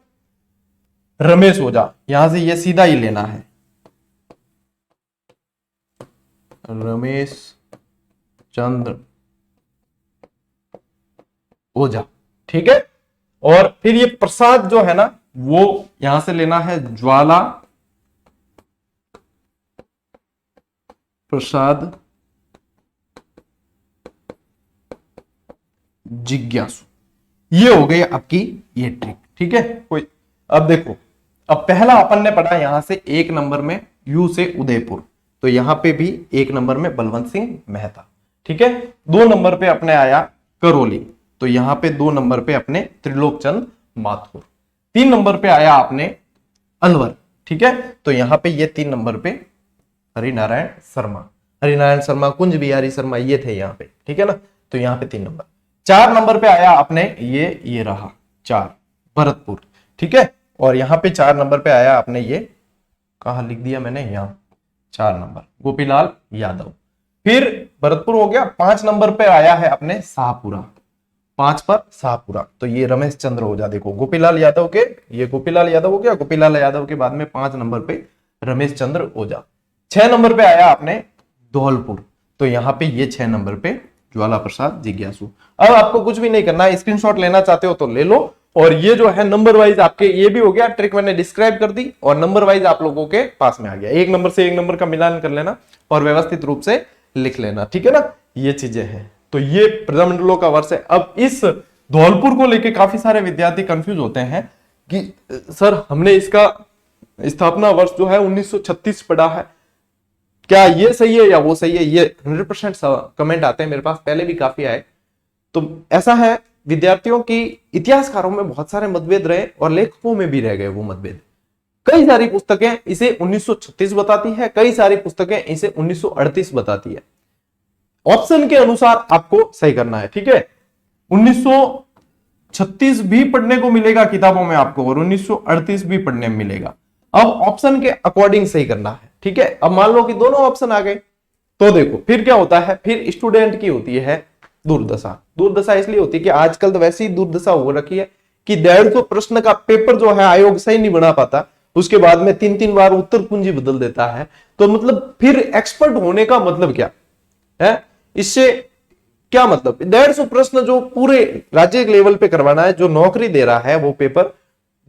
रमेश ओझा, यहां से ये सीधा ही लेना है, रमेश चंद्र ओझा। ठीक है, और फिर ये प्रसाद जो है ना, वो यहां से लेना है ज्वाला प्रसाद जिज्ञासु। ये हो गई आपकी ये ट्रिक। ठीक है, कोई, अब देखो, अब पहला अपन ने पढ़ा यहां से 1 नंबर में यू से उदयपुर, तो यहां पे भी 1 नंबर में बलवंत सिंह मेहता। ठीक है, 2 नंबर पे अपने आया करौली, तो यहां पे 2 नंबर पे अपने त्रिलोक चंद माथुर। 3 नंबर पे आया आपने अलवर। ठीक है, तो यहां पे ये 3 नंबर पे हरिनारायण शर्मा, हरिनारायण शर्मा, कुंज बिहारी शर्मा, ये थे यहाँ पे। ठीक है ना, तो यहाँ पे 3 नंबर। 4 नंबर पे आया आपने ये रहा 4 भरतपुर। ठीक है, और यहाँ पे 4 नंबर पे आया आपने ये, कहा लिख दिया मैंने, यहाँ 4 नंबर गोपीलाल यादव। फिर भरतपुर हो गया। 5 नंबर पे आया है अपने शाहपुरा, 5 पर शाहपुरा, तो ये रमेश चंद्र ओझा। देखो गोपीलाल यादव के, ये गोपीलाल यादव हो गया, गोपीलाल यादव के बाद में 5 नंबर पे रमेश चंद्र ओझा। 6 नंबर पे आया आपने धौलपुर, तो यहाँ पे ये 6 नंबर पे ज्वाला प्रसाद जिज्ञासु। अब आपको कुछ भी नहीं करना है, स्क्रीनशॉट लेना चाहते हो तो ले लो, और ये जो है नंबर वाइज आपके, ये भी हो गया ट्रिक मैंने डिस्क्राइब कर दी, और नंबर वाइज आप लोगों के पास में आ गया। एक नंबर से एक नंबर का मिलान कर लेना और व्यवस्थित रूप से लिख लेना, ठीक है ना, ये चीजें हैं। तो ये प्रजामंडलों का वर्ष है। अब इस धौलपुर को लेके काफी सारे विद्यार्थी कंफ्यूज होते हैं कि सर हमने इसका स्थापना वर्ष जो है 1936 पढ़ा है, क्या ये सही है या वो सही है। ये 100% कमेंट आते हैं मेरे पास, पहले भी काफी आए। तो ऐसा है, विद्यार्थियों की इतिहासकारों में बहुत सारे मतभेद रहे और लेखकों में भी रह गए वो मतभेद। कई सारी पुस्तकें इसे 1936 बताती है, कई सारी पुस्तकें इसे 1938 बताती है। ऑप्शन के अनुसार आपको सही करना है, ठीक है। 1936 भी पढ़ने को मिलेगा किताबों में आपको, और 1938 भी पढ़ने में मिलेगा। अब ऑप्शन के अकॉर्डिंग सही करना है, ठीक है। अब मान लो कि दोनों ऑप्शन आ गए, तो देखो फिर क्या होता है, फिर स्टूडेंट की होती है दुर्दशा। दुर्दशा इसलिए होती है कि आजकल तो वैसे ही दुर्दशा हो रखी है कि 150 प्रश्न का पेपर जो है आयोग सही नहीं बना पाता, उसके बाद में 3-3 बार उत्तर कुंजी बदल देता है। तो मतलब फिर एक्सपर्ट होने का मतलब क्या है, इससे क्या मतलब, 150 प्रश्न जो पूरे राज्य लेवल पे करवाना है, जो नौकरी दे रहा है वो पेपर,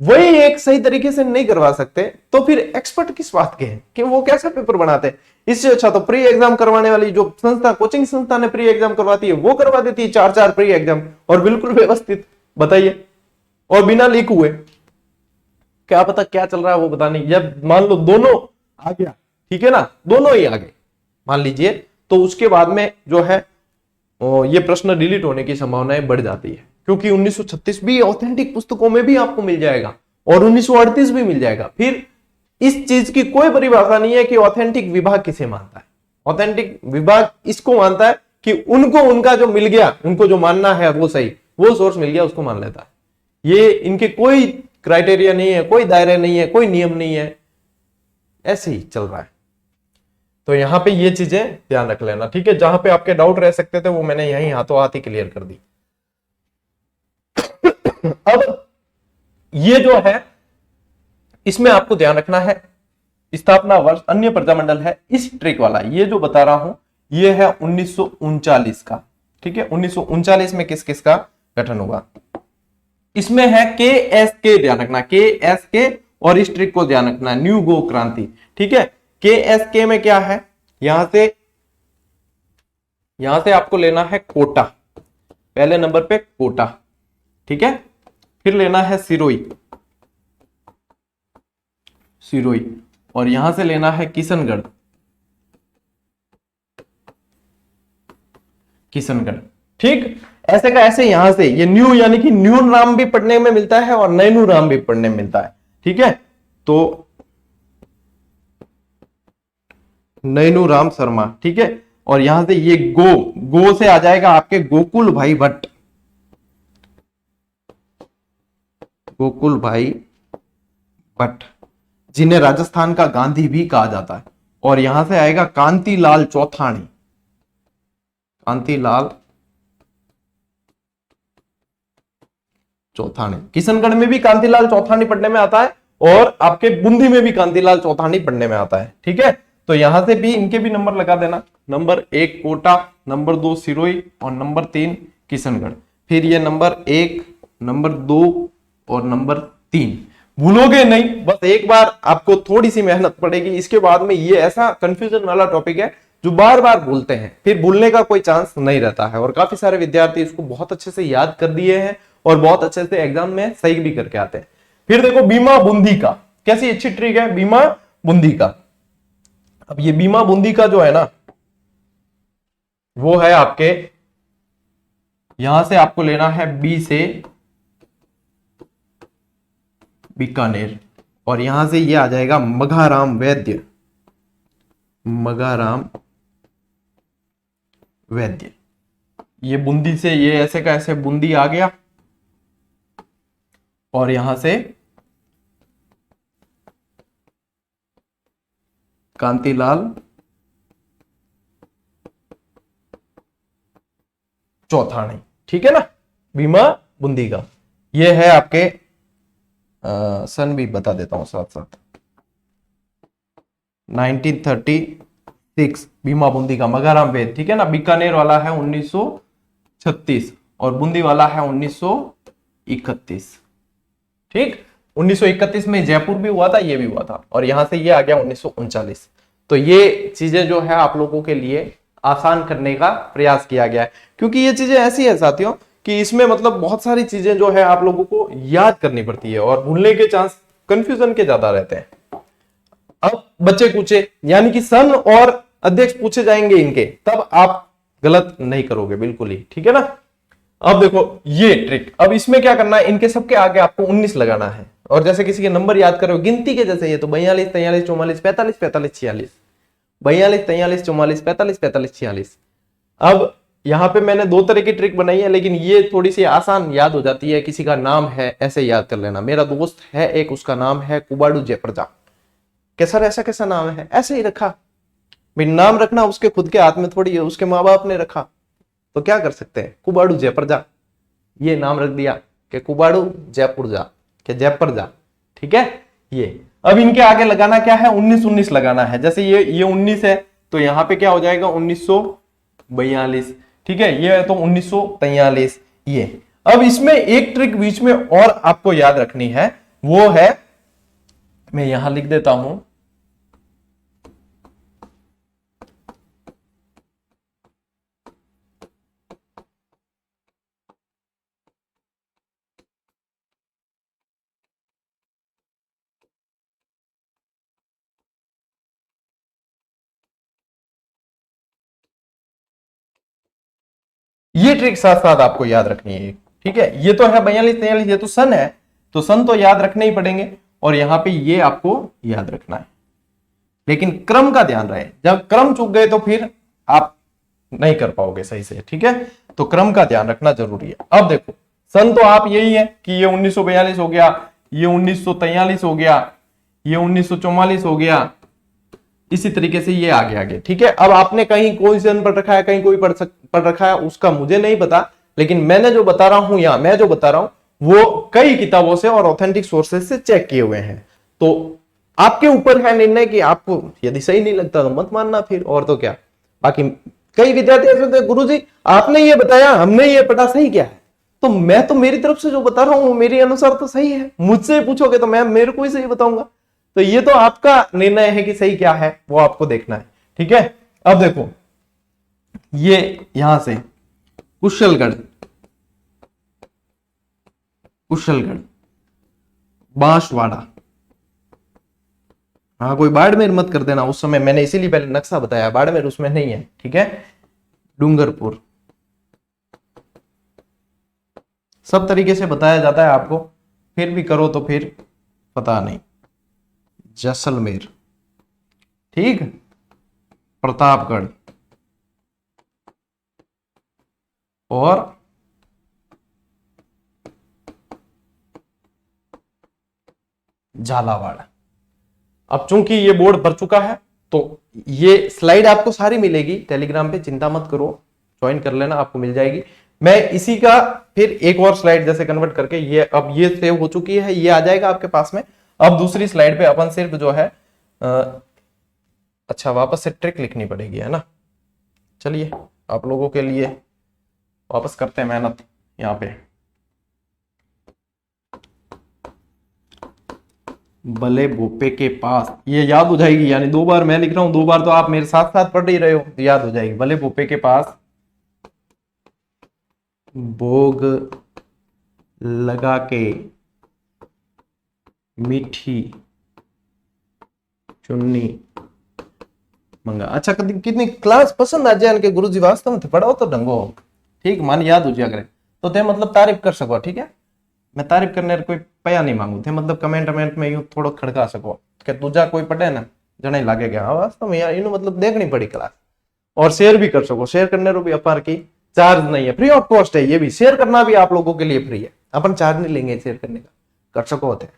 वही एक सही तरीके से नहीं करवा सकते, तो फिर एक्सपर्ट किस बात के हैं कि वो कैसा पेपर बनाते हैं। इससे अच्छा तो प्री एग्जाम करवाने वाली जो संस्था, कोचिंग संस्था ने प्री एग्जाम करवाती है, वो करवा देती है 4-4 प्री एग्जाम, और बिल्कुल व्यवस्थित, बताइए, और बिना लीक हुए। क्या पता क्या चल रहा है वो पता नहीं। जब मान लो दोनों आ गया, ठीक है ना, दोनों ही आ गए मान लीजिए, तो उसके बाद में जो है ये प्रश्न डिलीट होने की संभावनाएं बढ़ जाती है, क्योंकि 1936 भी ऑथेंटिक पुस्तकों में भी आपको मिल जाएगा और 1938 भी मिल जाएगा। फिर इस चीज की कोई परिभाषा नहीं है कि ऑथेंटिक विभाग किसे मानता है। ऑथेंटिक विभाग इसको मानता है कि उनको उनका जो मिल गया, उनको जो मानना है वो सही, वो सोर्स मिल गया उसको मान लेता है। ये इनके कोई क्राइटेरिया नहीं है, कोई दायरे नहीं है, कोई नियम नहीं है, ऐसे ही चल रहा है। तो यहां पे ये चीजें ध्यान रख लेना, ठीक है। जहां पे आपके डाउट रह सकते थे वो मैंने यहीं हाथों हाथ ही क्लियर कर दी। अब ये जो है इसमें आपको ध्यान रखना है, स्थापना वर्ष अन्य प्रजामंडल है, इस ट्रिक वाला ये जो बता रहा हूं ये है 1939 का, ठीक है। 1939 में किस किस का गठन हुआ, इसमें है के ध्यान रखना, के, और इस ट्रिक को ध्यान रखना, न्यू गो क्रांति, ठीक है। के में क्या है, यहां से आपको लेना है कोटा, पहले नंबर पे कोटा, ठीक है। फिर लेना है सिरोई, और यहां से लेना है किशनगढ़, ठीक। ऐसे का ऐसे यहां से ये न्यू, यानी कि न्यू नाम भी पढ़ने में मिलता है और नैनू नाम भी पढ़ने में मिलता है, ठीक है। तो नैनू राम शर्मा, ठीक है। और यहां से ये गो से आ जाएगा आपके गोकुल भाई भट्ट, जिन्हें राजस्थान का गांधी भी कहा जाता है। और यहां से आएगा कांतिलाल चौथानी, किशनगढ़ में भी कांतिलाल चौथानी पढ़ने में आता है, और आपके बूंदी में भी कांतिलाल चौथानी पढ़ने में आता है, ठीक है। तो यहां से भी इनके भी नंबर लगा देना, नंबर 1 कोटा, नंबर 2 सिरोई, और नंबर 3 किशनगढ़। फिर ये नंबर 1, नंबर 2 और नंबर 3 भूलोगे नहीं, बस एक बार आपको थोड़ी सी मेहनत पड़ेगी। इसके बाद में ये ऐसा कंफ्यूजन वाला टॉपिक है जो बार बार भूलते हैं, फिर भूलने का कोई चांस नहीं रहता है, और काफी सारे विद्यार्थी इसको बहुत अच्छे से याद कर दिए हैं और बहुत अच्छे से एग्जाम में सही भी करके आते हैं। फिर देखो बीमा बूंदी का, कैसी अच्छी ट्रिक है बीमा बूंदी का। अब ये बीमा बूंदी का जो है ना, वो है आपके, यहां से आपको लेना है बी से बीकानेर, और यहां से ये आ जाएगा मघाराम वैद्य। ये बूंदी से ये ऐसे का ऐसे बूंदी आ गया, और यहां से कांतिलाल चौथानी, ठीक है ना। बीमा बूंदी का। ये है आपके सन भी बता देता हूं साथ साथ, 1936 भीमा बूंदी का मगाराम वेद, ठीक है ना। बीकानेर वाला है 1936 और बूंदी वाला है 1931, ठीक। 1931 में जयपुर भी हुआ था, ये भी हुआ था, और यहां से ये आ गया 1939। तो ये चीजें जो है आप लोगों के लिए आसान करने का प्रयास किया गया है, क्योंकि ये चीजें ऐसी है साथियों कि इसमें मतलब बहुत सारी चीजें जो है आप लोगों को याद करनी पड़ती है और भूलने के चांस, कंफ्यूजन के ज्यादा रहते हैं। अब बच्चे पूछे यानी कि सन और अध्यक्ष पूछे जाएंगे इनके, तब आप गलत नहीं करोगे बिल्कुल ही, ठीक है ना। अब देखो ये ट्रिक, अब इसमें क्या करना है, इनके सबके आगे आपको 19 लगाना है, और जैसे किसी के नंबर याद करो गिनती के जैसे, ये तो 42 43 44 45 45 46, 42 43 44 45 45 46। अब यहां पे मैंने दो तरह की ट्रिक बनाई है, लेकिन ये थोड़ी सी आसान याद हो जाती है। किसी का नाम है ऐसे याद कर लेना, मेरा दोस्त है एक, उसका नाम है कुबाड़ू जयप्रजा। सर ऐसा कैसा नाम है, ऐसे ही रखा भाई। नाम रखना उसके खुद के हाथ में थोड़ी है, उसके माँ बाप ने रखा, तो क्या कर सकते हैं, कुबाड़ू जयपुर जा, ये नाम रख दिया कि कुबाड़ू जयपुर जा, कि जयपुर जा, ठीक है। ये अब इनके आगे लगाना क्या है, 19 19 लगाना है। जैसे ये 19 है तो यहां पे क्या हो जाएगा 1942, ठीक है। ये तो 1943 ये। अब इसमें एक ट्रिक बीच में और आपको याद रखनी है, वो है, मैं यहां लिख देता हूं, ये ट्रिक साथ साथ आपको याद रखनी है, ठीक है। ये तो है 42 43, ये तो सन है, तो सन तो याद रखने ही पड़ेंगे, और यहां पे ये आपको याद रखना है, लेकिन क्रम का ध्यान रहे। जब क्रम चूक गए तो फिर आप नहीं कर पाओगे सही से, ठीक है। तो क्रम का ध्यान रखना जरूरी है। अब देखो सन तो आप यही है कि ये 1942 हो गया, ये 1943 हो गया, ये 1944 हो गया, इसी तरीके से ये आगे आगे, ठीक है। अब आपने कहीं कोई सन पढ़ रखा है, कहीं कोई पढ़ रखा है, उसका मुझे नहीं पता, लेकिन मैंने जो बता रहा हूं, या मैं जो बता रहा हूं वो कई किताबों से और ऑथेंटिक सोर्सेज से चेक किए हुए हैं। तो आपके ऊपर है निर्णय कि आपको यदि सही नहीं लगता तो मत मानना फिर, और तो क्या। बाकी कई विद्यार्थी ऐसे होते हैं, गुरुजी आपने ये बताया, हमने ये पढ़ा, सही क्या है, तो मैं तो मेरी तरफ से जो बता रहा हूं मेरे अनुसार तो सही है, मुझसे पूछोगे तो मैं मेरे को ही सही बताऊंगा। तो ये तो आपका निर्णय है कि सही क्या है, वो आपको देखना है, ठीक है। अब देखो ये यहां से कुशलगढ़, कुशलगढ़, बांसवाड़ा, हाँ कोई बाड़मेर मत कर देना, उस समय मैंने इसीलिए पहले नक्शा बताया, बाड़मेर उसमें नहीं है, ठीक है। डूंगरपुर, सब तरीके से बताया जाता है आपको, फिर भी करो तो फिर पता नहीं। जैसलमेर, ठीक, प्रतापगढ़, और झालावाड़। अब चूंकि ये बोर्ड भर चुका है तो ये स्लाइड आपको सारी मिलेगी टेलीग्राम पे, चिंता मत करो, ज्वाइन कर लेना, आपको मिल जाएगी। मैं इसी का फिर एक और स्लाइड जैसे कन्वर्ट करके, ये अब ये सेव हो चुकी है, ये आ जाएगा आपके पास में। अब दूसरी स्लाइड पे अपन सिर्फ जो है अच्छा वापस से ट्रिक लिखनी पड़ेगी, है ना। चलिए आप लोगों के लिए वापस करते हैं मेहनत यहाँ पे। भले भोपे के पास, ये याद हो जाएगी, यानी 2 बार मैं लिख रहा हूं, 2 बार तो आप मेरे साथ साथ पढ़ ही रहे हो, तो याद हो जाएगी। भले भोपे के पास भोग लगा के मीठी चुन्नी मंगा। अच्छा कितनी क्लास पसंद आ जाए के गुरुजी, वास्तव में पढ़ाओ तो ढंगो, ठीक, मन याद हो जाए करे तो थे मतलब तारीफ कर सको, ठीक है। मैं तारीफ करने कोई पया नहीं मांगू थे, मतलब कमेंट में यूं थोड़ा खड़का सको कि तुझा कोई पढ़े ना जने लागे गया, हाँ वास्तव में यार इन्हों मतलब देखनी पड़ी क्लास। और शेयर भी कर सको, शेयर करने को भी अपार की चार्ज नहीं है, फ्री ऑफ कॉस्ट है, ये भी शेयर करना भी आप लोगों के लिए फ्री है, अपन चार्ज नहीं लेंगे शेयर करने का, कर सको होते।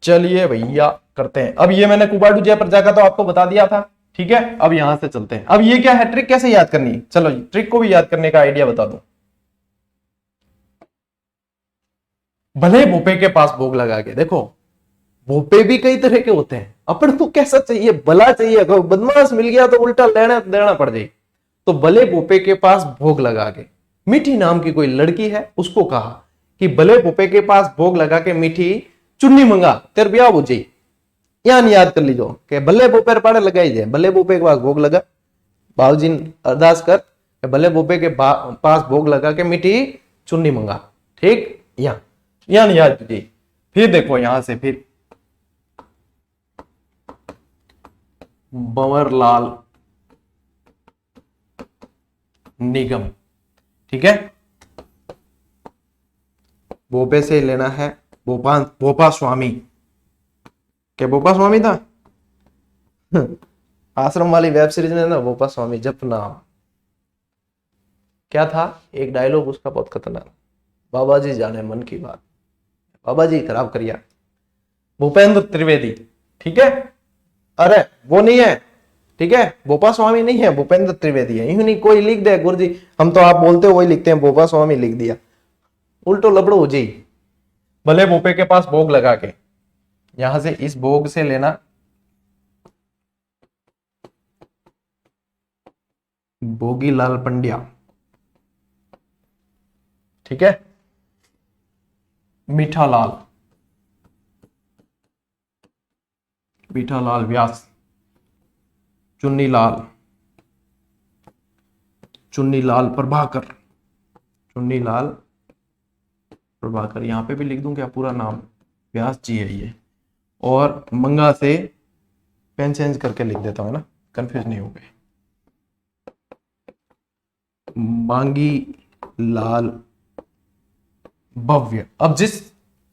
चलिए भैया करते हैं। अब ये मैंने कुबाड़ू जयप्रजा का तो आपको बता दिया था, ठीक है, अब यहां से चलते हैं। अब ये क्या है, ट्रिक कैसे याद करनी है, चलो ट्रिक को भी याद करने का आइडिया बता दूं। भले भोपे के पास भोग लगा के देखो, भोपे भी कई तरह के होते हैं, अपन को कैसा चाहिए, भला चाहिए, अगर बदमाश मिल गया तो उल्टा लेना देना पड़ जाए। तो भले भोपे के पास भोग लगा के, मीठी नाम की कोई लड़की है, उसको कहा कि भले भोपे के पास भोग लगा के मीठी चुन्नी मंगा तेरे ब्याह हो जाए। यान याद कर लीजो कि भले भोपे पाड़े लगाई जाए, भले भोपे के पास भोग लगा, बाबूजी अरदास कर, भले भोपे के पास भोग लगा के मीठी चुन्नी मंगा। ठीक, यान याद कीजिए। फिर देखो यहां से, फिर बंवरलाल निगम, ठीक है, भोपे से लेना है भोपा स्वामी। क्या भोपा स्वामी था? आश्रम वाली वेब सीरीज में ना भोपा स्वामी जप नाम क्या था, एक डायलॉग उसका बहुत खतरनाक, बाबा जी जाने मन की बात, बाबा जी खराब करिया, भूपेंद्र त्रिवेदी, ठीक है, अरे वो नहीं है, ठीक है, भोपा स्वामी नहीं है, भूपेंद्र त्रिवेदी है। यूं नहीं कोई लिख दे गुरुजी, हम तो आप बोलते हो वही लिखते हैं, भोपा स्वामी लिख दिया, उल्टो लबड़ो हो जाए। भले भोपे के पास भोग लगा के, यहां से इस भोग से लेना भोगीलाल पंड्या, ठीक है, मीठालाल व्यास, चुन्नीलाल प्रभाकर, यहां पे भी लिख दूं क्या पूरा नाम, व्यास जी है ये, और मंगा से पेन चेंज करके लिख देता हूं ना, कंफ्यूज नहीं हो गए, मांगी लाल भव्य। अब जिस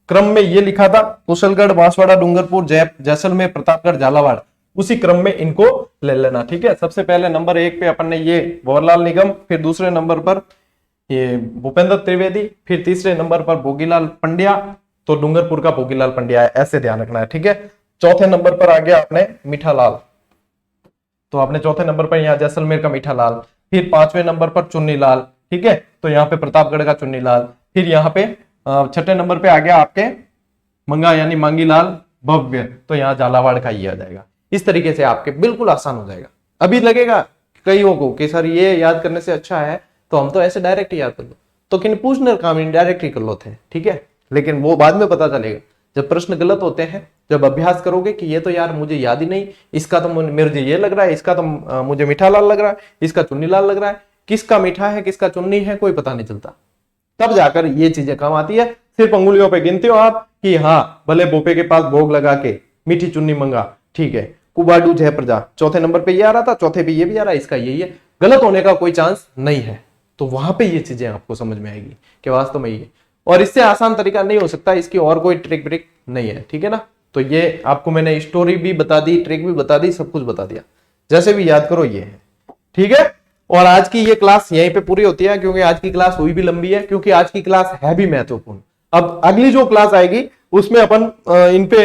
क्रम में ये लिखा था, कुशलगढ़, बांसवाड़ा, डूंगरपुर, जैसलमेर, प्रतापगढ़, झालावाड़, उसी क्रम में इनको ले लेना। ठीक है, सबसे पहले नंबर 1 पे अपन ने ये भंवरलाल निगम, फिर दूसरे नंबर पर ये भूपेंद्र त्रिवेदी, फिर तीसरे नंबर पर भोगीलाल पंड्या, तो डूंगरपुर का भोगीलाल पंड्या है, ऐसे ध्यान रखना है। ठीक है, चौथे नंबर पर आ गया आपने मीठालाल, तो आपने चौथे नंबर पर यहाँ जैसलमेर का मीठालाल, फिर 5वें नंबर पर चुन्नीलाल, ठीक है, तो यहाँ पे प्रतापगढ़ का चुन्नीलाल, फिर यहाँ पे 6ठे नंबर पे आ गया आपके मंगा यानी मांगीलाल भव्य, तो यहाँ झालावाड़ का ही आ जाएगा। इस तरीके से आपके बिल्कुल आसान हो जाएगा। अभी लगेगा कईयों को कि सर ये याद करने से अच्छा है तो हम तो ऐसे डायरेक्ट याद कर लो, तो किन पूछने काम डायरेक्ट ही कर लो थे, ठीक है, लेकिन वो बाद में पता चलेगा जब प्रश्न गलत होते हैं, जब अभ्यास करोगे कि ये तो यार मुझे याद ही नहीं, इसका तो मुझे ये लग रहा है, इसका तो मुझे मीठालाल लग रहा है, इसका चुन्नीलाल लग रहा है, किसका मीठा है किसका चुन्नी है कोई पता नहीं चलता, तब जाकर ये चीजें काम आती है। सिर्फ अंगुलियों पे गिनते हो आप कि हाँ भले भोपे के पास भोग लगा के मीठी चुन्नी मंगा, ठीक है, कुबाडू जय प्रजा, चौथे नंबर पे ये आ रहा था, चौथे पे ये भी आ रहा है, इसका यही है, गलत होने का कोई चांस नहीं है, तो वहां पे ये चीजें आपको समझ में आएगी कि वास्तव में ये, और इससे आसान तरीका नहीं हो सकता, इसकी और कोई ट्रिक नहीं है, ठीक है ना। तो ये आपको मैंने स्टोरी भी बता दी, ट्रिक भी बता दी, सब कुछ बता दिया, जैसे भी याद करो ये है, ठीक है। और आज की ये क्लास यहीं पे पूरी होती है, क्योंकि आज की क्लास हुई भी लंबी है, क्योंकि आज की क्लास है भी महत्वपूर्ण। अब अगली जो क्लास आएगी उसमें अपन इन पे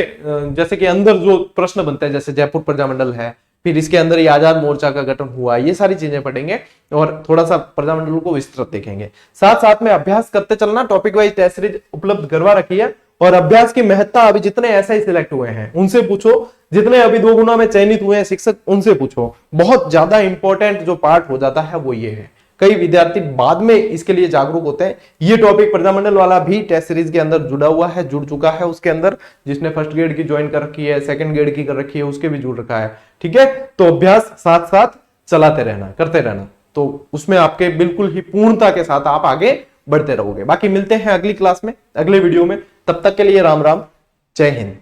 जैसे कि अंदर जो प्रश्न बनते हैं, जैसे जयपुर प्रजामंडल है, फिर इसके अंदर ये आजाद मोर्चा का गठन हुआ, ये सारी चीजें पढ़ेंगे और थोड़ा सा प्रजामंडल को विस्तृत देखेंगे। साथ साथ में अभ्यास करते चलना, टॉपिक वाइज टेस्ट सीरीज उपलब्ध करवा रखी है, और अभ्यास की महत्ता अभी जितने ऐसा ही सिलेक्ट हुए हैं उनसे पूछो, जितने अभी 2 गुना में चयनित हुए हैं शिक्षक उनसे पूछो। बहुत ज्यादा इंपॉर्टेंट जो पार्ट हो जाता है वो ये है, कई विद्यार्थी बाद में इसके लिए जागरूक होते हैं। ये टॉपिक प्रजामंडल वाला भी टेस्ट सीरीज के अंदर जुड़ा हुआ है, जुड़ चुका है उसके अंदर, जिसने फर्स्ट ग्रेड की ज्वाइन कर रखी है, सेकंड ग्रेड की कर रखी है, उसके भी जुड़ रखा है, ठीक है। तो अभ्यास साथ साथ चलाते रहना, करते रहना, तो उसमें आपके बिल्कुल ही पूर्णता के साथ आप आगे बढ़ते रहोगे। बाकी मिलते हैं अगली क्लास में, अगले वीडियो में, तब तक के लिए राम राम, जय हिंद।